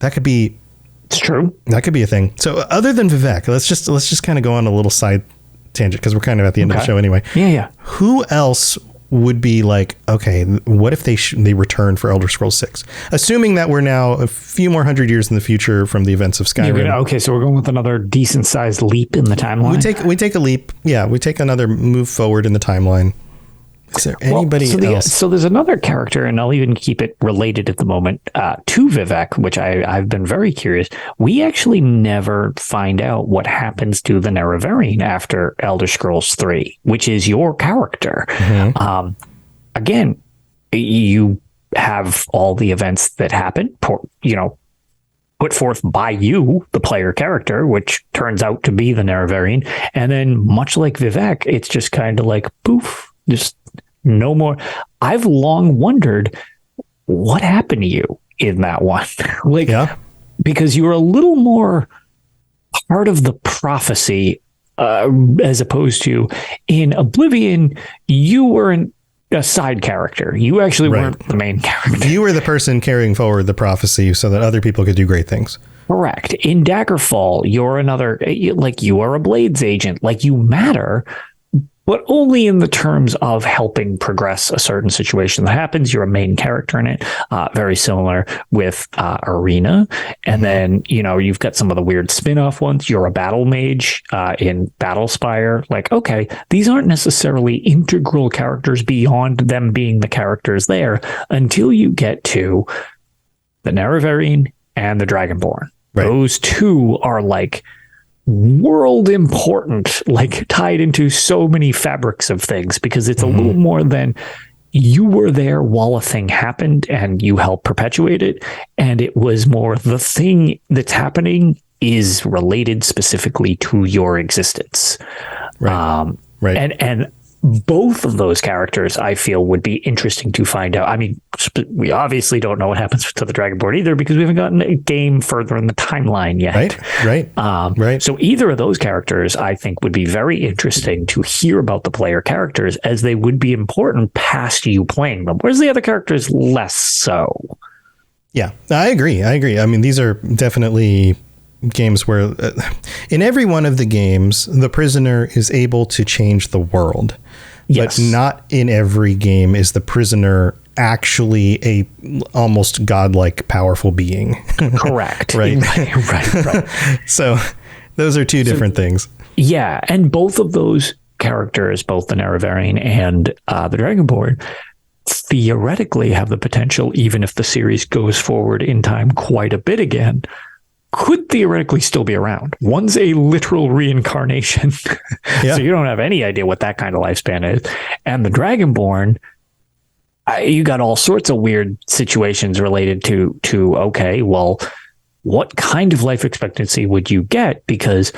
[SPEAKER 1] That could be.
[SPEAKER 2] It's true.
[SPEAKER 1] That could be a thing. So other than Vivec, let's just kind of go on a little side tangent, because we're kind of at the end of the show anyway.
[SPEAKER 2] Yeah.
[SPEAKER 1] Who else would be like, okay, what if they return for Elder Scrolls 6? Assuming that we're now a few more 100 years in the future from the events of Skyrim.
[SPEAKER 2] Okay, so we're going with another decent sized leap in the timeline.
[SPEAKER 1] We take a leap. Yeah, we take another move forward in the timeline. Is there anybody else?
[SPEAKER 2] So there's another character, and I'll even keep it related at the moment, to Vivec, which I've been very curious. We actually never find out what happens to the Nerevarine after Elder Scrolls 3, which is your character. Mm-hmm. Again, you have all the events that happen, put forth by you, the player character, which turns out to be the Nerevarine. And then much like Vivec, it's just kind of like, poof, just no more. I've long wondered what happened to you in that one. Because you were a little more part of the prophecy, as opposed to in Oblivion, you were a side character. You actually weren't the main character.
[SPEAKER 1] You were the person carrying forward the prophecy so that other people could do great things.
[SPEAKER 2] Correct. In Daggerfall, you're you are a Blades agent. Like, you matter, but only in the terms of helping progress a certain situation that happens. You're a main character in it. Very similar with Arena. And then, you've got some of the weird spin-off ones. You're a battle mage in Battlespire. Like, okay, these aren't necessarily integral characters beyond them being the characters there until you get to the Nerevarine and the Dragonborn. Right. Those two are like world important, like tied into so many fabrics of things, because it's a little more than you were there while a thing happened and you helped perpetuate it. And it was more the thing that's happening is related specifically to your existence. Right. And both of those characters, I feel, would be interesting to find out. I mean, we obviously don't know what happens to the Dragonborn either, because we haven't gotten a game further in the timeline yet. Right. So either of those characters, I think, would be very interesting to hear about the player characters, as they would be important past you playing them. Whereas the other characters, less so. Yeah,
[SPEAKER 1] I agree. I mean, these are definitely games where in every one of the games, the prisoner is able to change the world. Yes. But not in every game is the prisoner actually a almost godlike powerful being.
[SPEAKER 2] Correct.
[SPEAKER 1] Right. So those are two different things.
[SPEAKER 2] Yeah. And both of those characters, both the Nerevarine and the Dragonborn, theoretically have the potential, even if the series goes forward in time quite a bit again, could theoretically still be around. One's a literal reincarnation. So you don't have any idea what that kind of lifespan is. And the Dragonborn, you got all sorts of weird situations related to okay, well, what kind of life expectancy would you get? Because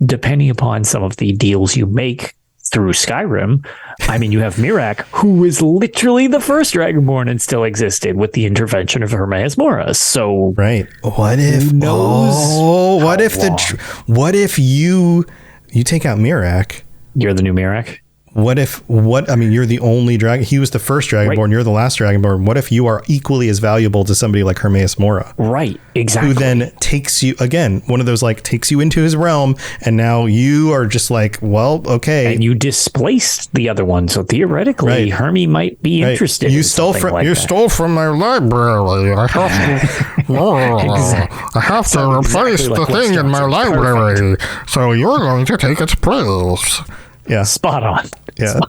[SPEAKER 2] depending upon some of the deals you make through Skyrim, I mean, you have Miraak, who is literally the first Dragonborn and still existed with the intervention of Hermaeus Moras. So,
[SPEAKER 1] right. What if? What if you take out Miraak?
[SPEAKER 2] You're the new Miraak.
[SPEAKER 1] You're the only dragon. He was the first Dragonborn. Right. You're the last Dragonborn. What if you are equally as valuable to somebody like Hermaeus Mora?
[SPEAKER 2] Right. Exactly.
[SPEAKER 1] Who then takes you, again, one of those, like, takes you into his realm, and now you are just like, well, okay.
[SPEAKER 2] And you displaced the other one. So theoretically, Hermie might be interested.
[SPEAKER 1] You stole from my library. I have to replace the thing in my library. So you're going to take its place. Yeah.
[SPEAKER 2] Spot on.
[SPEAKER 1] Yeah.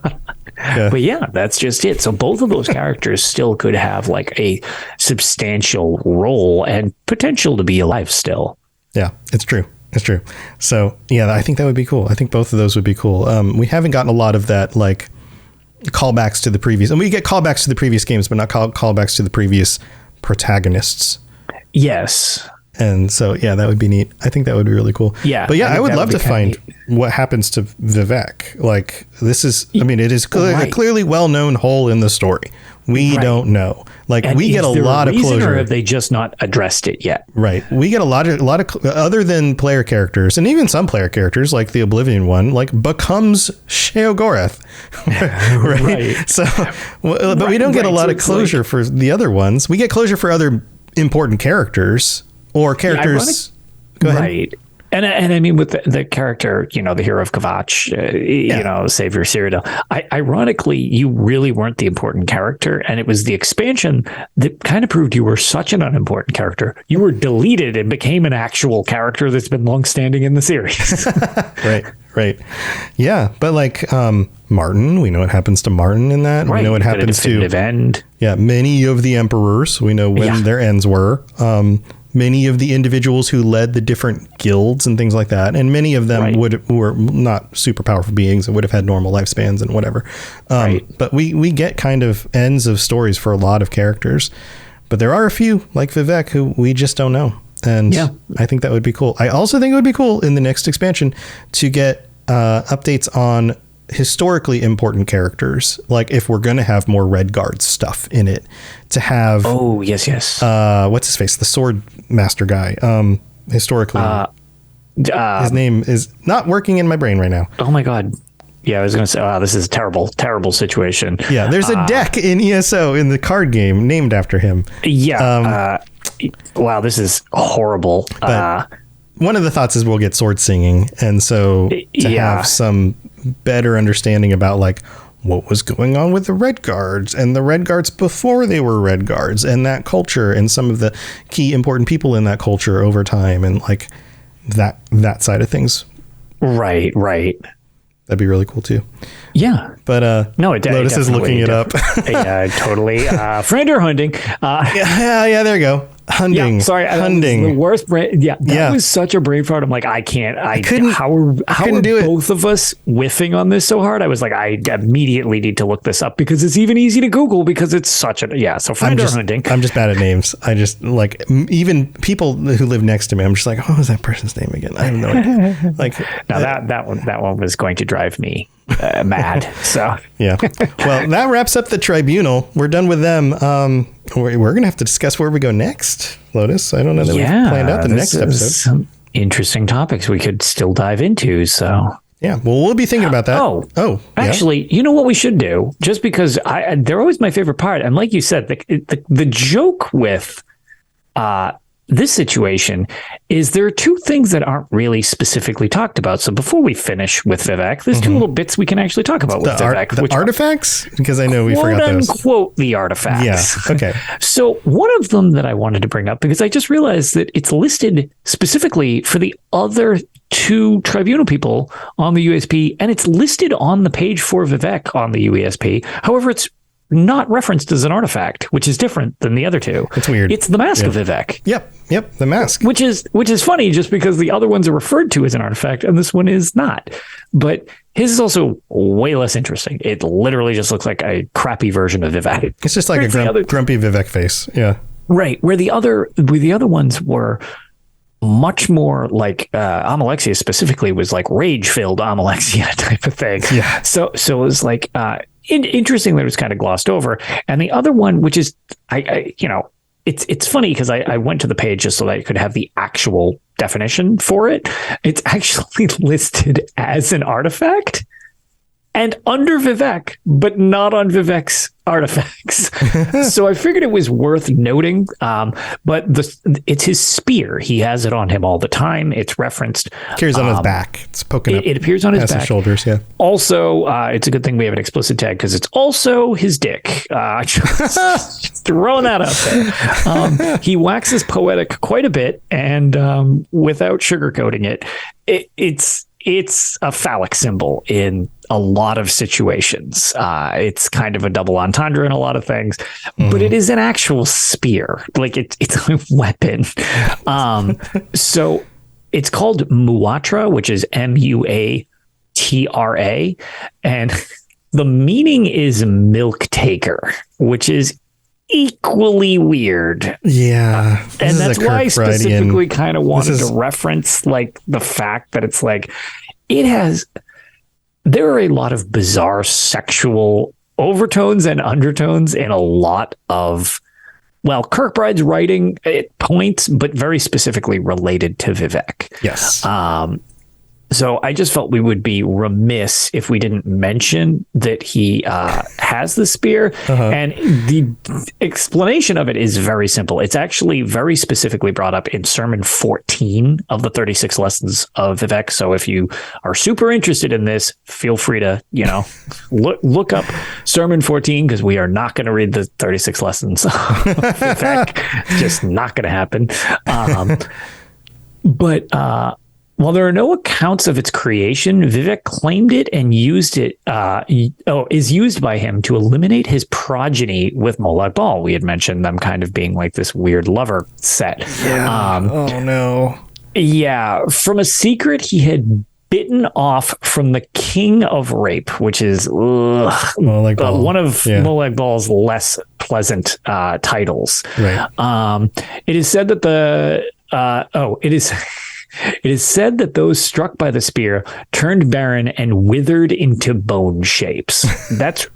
[SPEAKER 2] But yeah, that's just it. So both of those characters still could have like a substantial role and potential to be alive still.
[SPEAKER 1] Yeah, it's true. It's true. So yeah, I think that would be cool. I think both of those would be cool. We haven't gotten a lot of that, like callbacks to the previous, and we get callbacks to the previous games, but not callbacks to the previous protagonists.
[SPEAKER 2] Yes.
[SPEAKER 1] And so, yeah, that would be neat. I think that would be really cool.
[SPEAKER 2] Yeah.
[SPEAKER 1] But yeah, I would love to find what happens to Vivec. Like, this is, I mean, it is a clearly well-known hole in the story. We don't know. Like, and we get a lot of closure.
[SPEAKER 2] Or have they just not addressed it yet?
[SPEAKER 1] Right. We get a lot of, other than player characters, and even some player characters, like the Oblivion one, like becomes Sheogorath. right. So, but we don't get a lot of closure for the other ones. We get closure for other important characters. Or characters. Go ahead.
[SPEAKER 2] Right. And I mean, with the character, you know, the hero of Kvatch, you know, Savior Cyrodiil, ironically, you really weren't the important character. And it was the expansion that kind of proved you were such an unimportant character. You were deleted and became an actual character that's been longstanding in the series.
[SPEAKER 1] Right. Yeah. But like Martin, we know what happens to Martin in that.
[SPEAKER 2] Right.
[SPEAKER 1] We know what happens to
[SPEAKER 2] end.
[SPEAKER 1] Yeah. Many of the emperors, we know when their ends were. Many of the individuals who led the different guilds and things like that. And many of them were not super powerful beings and would have had normal lifespans and whatever. But we get kind of ends of stories for a lot of characters. But there are a few, like Vivec, who we just don't know. And I think that would be cool. I also think it would be cool in the next expansion to get updates on historically important characters, like if we're going to have more Red Guard stuff in it, to have what's his face, the sword master guy, historically his name is not working in my brain right now.
[SPEAKER 2] Oh my god. Yeah, I was going to say, wow, this is a terrible situation.
[SPEAKER 1] Yeah, there's a deck in ESO in the card game named after him.
[SPEAKER 2] Wow, this is horrible.
[SPEAKER 1] One of the thoughts is we'll get sword singing, and so to have some better understanding about like what was going on with the Red Guards and the Red Guards before they were Red Guards, and that culture and some of the key important people in that culture over time, and like that side of things.
[SPEAKER 2] Right.
[SPEAKER 1] That'd be really cool too.
[SPEAKER 2] Yeah.
[SPEAKER 1] But
[SPEAKER 2] no,
[SPEAKER 1] Lotus is looking it up.
[SPEAKER 2] Yeah, totally. Friend or hunting.
[SPEAKER 1] Yeah, there you go. Hunding.
[SPEAKER 2] Yeah, sorry,
[SPEAKER 1] Hunding.
[SPEAKER 2] The worst brain. Yeah, that was such a brain fart. I'm like, I couldn't. How are both of us whiffing on this so hard? I was like, I immediately need to look this up because it's even easy to Google because it's such a So friend or hunting.
[SPEAKER 1] I'm just bad at names. I just like even people who live next to me. I'm just like, what was that person's name again? I have no idea. Like
[SPEAKER 2] now that one was going to drive me mad. So
[SPEAKER 1] yeah. Well, that wraps up the tribunal. We're done with them. We're gonna have to discuss where we go next, Lotus. I don't know that we've planned out the next episode. Some
[SPEAKER 2] interesting topics we could still dive into. So
[SPEAKER 1] yeah, well, we'll be thinking about that.
[SPEAKER 2] Actually, you know what we should do? Just because they're always my favorite part, and like you said, the joke with this situation is there are two things that aren't really specifically talked about. So before we finish with Vivec, there's two little bits we can actually talk about with Vivec.
[SPEAKER 1] The artifacts? Because I know we forgot those.
[SPEAKER 2] Unquote, the artifacts.
[SPEAKER 1] Yeah, okay.
[SPEAKER 2] So one of them that I wanted to bring up, because I just realized that it's listed specifically for the other two tribunal people on the USP, and it's listed on the page for Vivec on the USP. However, it's not referenced as an artifact, which is different than the other two.
[SPEAKER 1] It's weird.
[SPEAKER 2] It's the mask of Vivec.
[SPEAKER 1] Yep, the mask.
[SPEAKER 2] Which is funny just because the other ones are referred to as an artifact and this one is not. But his is also way less interesting. It literally just looks like a crappy version of Vivec.
[SPEAKER 1] It's just like a grumpy Vivec face. Yeah.
[SPEAKER 2] Right. Where the other ones were much more like Amalexia specifically was like rage-filled Amalexia type of thing.
[SPEAKER 1] Yeah.
[SPEAKER 2] So it was like interesting that it was kind of glossed over. And the other one, which is it's funny because I went to the page just so that I could have the actual definition for it. It's actually listed as an artifact and under Vivec, but not on Vivec's artifacts. So I figured it was worth noting. But it's his spear. He has it on him all the time. It's referenced.
[SPEAKER 1] Carries on his back. It's poking up.
[SPEAKER 2] It appears on his back.
[SPEAKER 1] His shoulders, yeah.
[SPEAKER 2] Also, it's a good thing we have an explicit tag because it's also his dick. Just throwing that out there. He waxes poetic quite a bit, and without sugarcoating it, it's it's a phallic symbol in a lot of situations. It's kind of a double entendre in a lot of things, but it is an actual spear. Like it's a weapon. So it's called Muatra, which is Muatra, and the meaning is milk taker, which is equally weird.
[SPEAKER 1] Yeah.
[SPEAKER 2] And that's why I specifically kind of wanted to reference like the fact that it's like there are a lot of bizarre sexual overtones and undertones in a lot of, well, Kirkbride's writing at points, but very specifically related to Vivec.
[SPEAKER 1] Yes.
[SPEAKER 2] So I just felt we would be remiss if we didn't mention that he has the spear. And the explanation of it is very simple. It's actually very specifically brought up in Sermon 14 of the 36 Lessons of Vivec. So if you are super interested in this, feel free to, look up Sermon 14, because we are not going to read the 36 Lessons of Vivec. It's just not going to happen. But while there are no accounts of its creation, Vivec claimed it and used it, is used by him to eliminate his progeny with Molag Bal. We had mentioned them kind of being like this weird lover set.
[SPEAKER 1] Yeah. Oh, no.
[SPEAKER 2] Yeah. From a secret he had bitten off from the King of Rape, which is one of Molag Bal's less pleasant titles.
[SPEAKER 1] Right.
[SPEAKER 2] It is said that It is said that those struck by the spear turned barren and withered into bone shapes. That's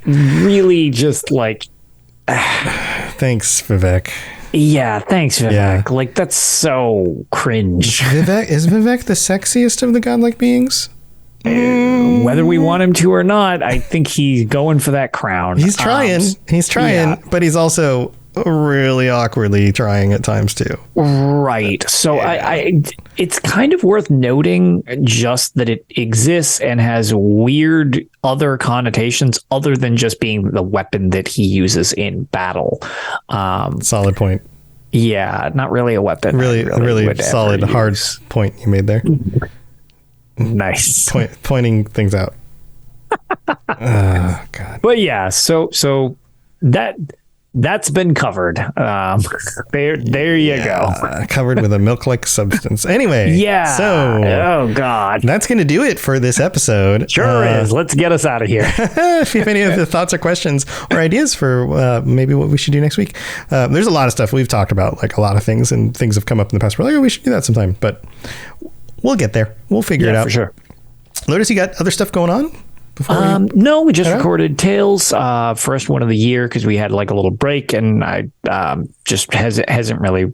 [SPEAKER 2] really just like...
[SPEAKER 1] Thanks, Vivec.
[SPEAKER 2] Yeah, thanks, Vivec.
[SPEAKER 1] Yeah.
[SPEAKER 2] Like, that's so cringe.
[SPEAKER 1] Is Vivec the sexiest of the godlike beings?
[SPEAKER 2] Whether we want him to or not, I think he's going for that crown.
[SPEAKER 1] He's trying. But he's also really awkwardly trying at times too.
[SPEAKER 2] Right. So it's kind of worth noting just that it exists and has weird other connotations other than just being the weapon that he uses in battle.
[SPEAKER 1] Solid point.
[SPEAKER 2] Yeah, not really a weapon.
[SPEAKER 1] Really solid, hard point you made there.
[SPEAKER 2] Nice.
[SPEAKER 1] Pointing things out. Oh, God.
[SPEAKER 2] But yeah, so that's been covered. There you go.
[SPEAKER 1] Covered with a milk-like substance. Anyway.
[SPEAKER 2] Yeah.
[SPEAKER 1] So.
[SPEAKER 2] Oh, God.
[SPEAKER 1] That's going to do it for this episode.
[SPEAKER 2] Sure is. Let's get us out of here.
[SPEAKER 1] If you have any other thoughts or questions or ideas for maybe what we should do next week, there's a lot of stuff we've talked about, like a lot of things, and things have come up in the past. We're like, oh, we should do that sometime. But we'll get there. We'll figure it out.
[SPEAKER 2] For sure.
[SPEAKER 1] Lotus, you got other stuff going on?
[SPEAKER 2] No, we just recorded Tales, first one of the year, because we had like a little break, and I just hasn't really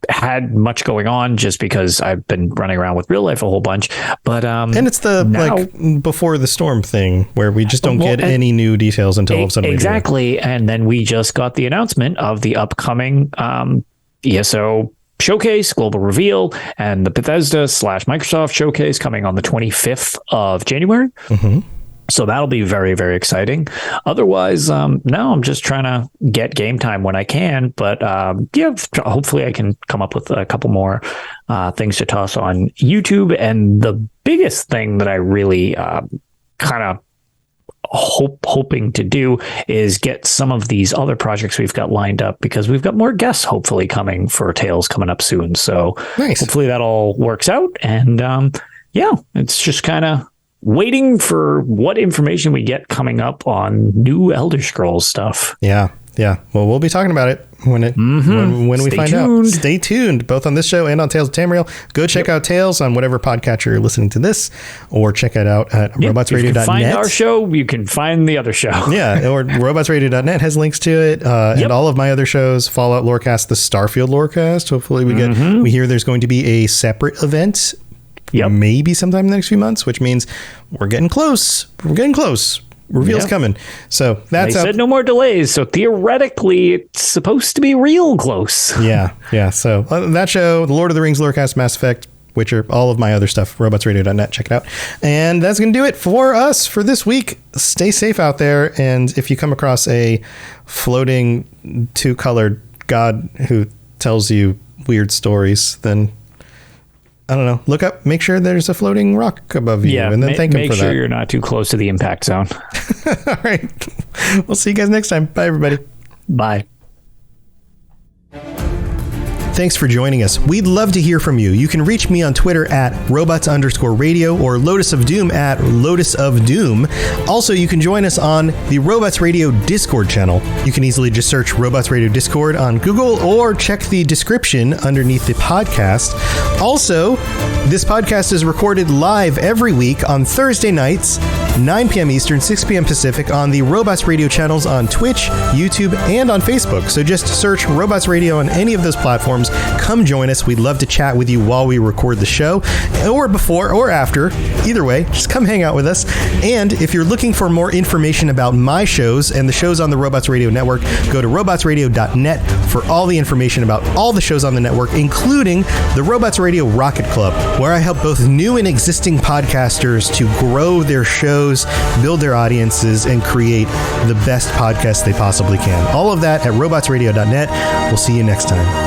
[SPEAKER 2] had much going on just because I've been running around with real life a whole bunch. But and
[SPEAKER 1] it's the like before the storm thing where we just don't get any new details until all of a sudden
[SPEAKER 2] exactly. And then we just got the announcement of the upcoming ESO showcase, global reveal, and the Bethesda/Microsoft showcase coming on the 25th of January. So that'll be very, very exciting. Otherwise, no, I'm just trying to get game time when I can. But hopefully I can come up with a couple more things to toss on YouTube. And the biggest thing that I really kind of hoping to do is get some of these other projects we've got lined up, because we've got more guests hopefully coming for Tales coming up soon. So hopefully that all works out. And it's just kind of waiting for what information we get coming up on new Elder Scrolls stuff.
[SPEAKER 1] Yeah. Well, we'll be talking about it when we find out. Stay tuned, both on this show and on Tales of Tamriel. Go check out Tales on whatever podcatcher you're listening to this, or check it out at robotsradio.net. You can
[SPEAKER 2] find our show, you can find the other show.
[SPEAKER 1] Yeah, or robotsradio.net has links to it, and all of my other shows, Fallout Lorecast, the Starfield Lorecast. Hopefully we hear there's going to be a separate event. Maybe sometime in the next few months, which means we're getting close. Reveal's coming. So that's
[SPEAKER 2] they said no more delays. So theoretically, it's supposed to be real close.
[SPEAKER 1] Yeah. So that show, the Lord of the Rings, Lorecast, Mass Effect, Witcher, all of my other stuff, robotsradio.net. Check it out. And that's going to do it for us for this week. Stay safe out there. And if you come across a floating two-colored god who tells you weird stories, then I don't know. Look up, make sure there's a floating rock above you, and then thank him for that.
[SPEAKER 2] Make sure you're not too close to the impact zone.
[SPEAKER 1] All right. We'll see you guys next time. Bye, everybody.
[SPEAKER 2] Bye.
[SPEAKER 1] Thanks for joining us. We'd love to hear from you. You can reach me on Twitter at robots_radio or Lotus of Doom at Lotus of Doom. Also, you can join us on the Robots Radio Discord channel. You can easily just search Robots Radio Discord on Google or check the description underneath the podcast. Also, this podcast is recorded live every week on Thursday nights, 9 p.m. Eastern, 6 p.m. Pacific on the Robots Radio channels on Twitch, YouTube, and on Facebook. So just search Robots Radio on any of those platforms. Come join us. We'd love to chat with you while we record the show, or before or after. Either way, just come hang out with us. And if you're looking for more information about my shows and the shows on the Robots Radio Network, go to robotsradio.net for all the information about all the shows on the network, including the Robots Radio Rocket Club, where I help both new and existing podcasters to grow their shows, build their audiences, and create the best podcast they possibly can. All of that at robotsradio.net. We'll see you next time.